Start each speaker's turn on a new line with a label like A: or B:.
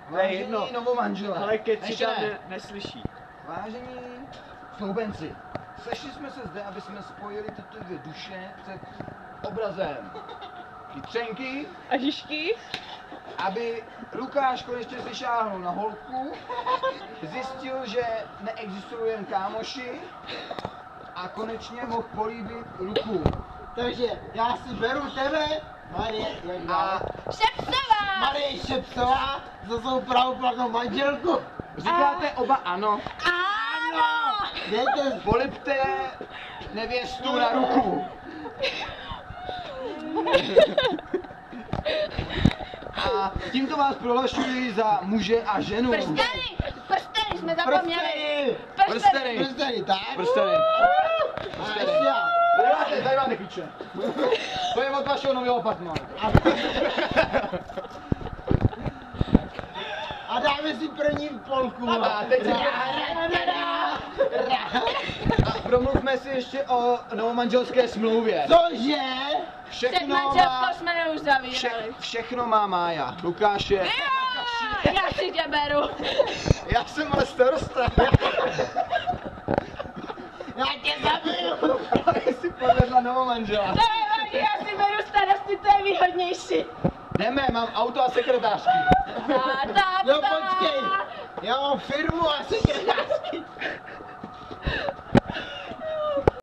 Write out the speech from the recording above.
A: Vážení novomanželé,
B: ale keci tam neslyší.
A: Vážení snoubenci, sešli jsme se zde, aby jsme spojili tyto dvě duše před obrazem Chytřenky
C: A Žižky?
A: aby Lukáš konečně si šáhnul na holku, zjistil, že neexistují jen kámoši a konečně mohl políbit ruku.
D: Takže já si beru tebe, Marie,
C: Šepsová!
D: Marie Šepsová, za svou pravoplatnou manželku.
A: Říkáte oba ano.
C: Ano!
D: Dejte
A: Polibte nevěstu na ruku. A tímto vás prohlašuji za muže a ženu.
C: Prsteny jsme zapomněli!
D: Prsteny, tak?
A: Prsteny.
D: A ještě já.
A: Tady máte klíče. To je od vašeho nového partnera.
D: A dáme si první polku.
A: A teď si a promluvme si ještě o novomanželské smlouvě.
D: Cože?
C: Před
A: Všechno
C: manželskou jsme neuzavírali.
A: všechno má Mája. Lukáše.
C: Já si tě beru.
A: Já jsem ale starosta.
D: Já tě zabiju.
A: Právě si povedla novomanžela.
C: Nevadí, já si beru starosty, to je výhodnější.
A: Jdeme, mám auto a sekretářky.
D: No počkej, já mám firmu a sekretářky.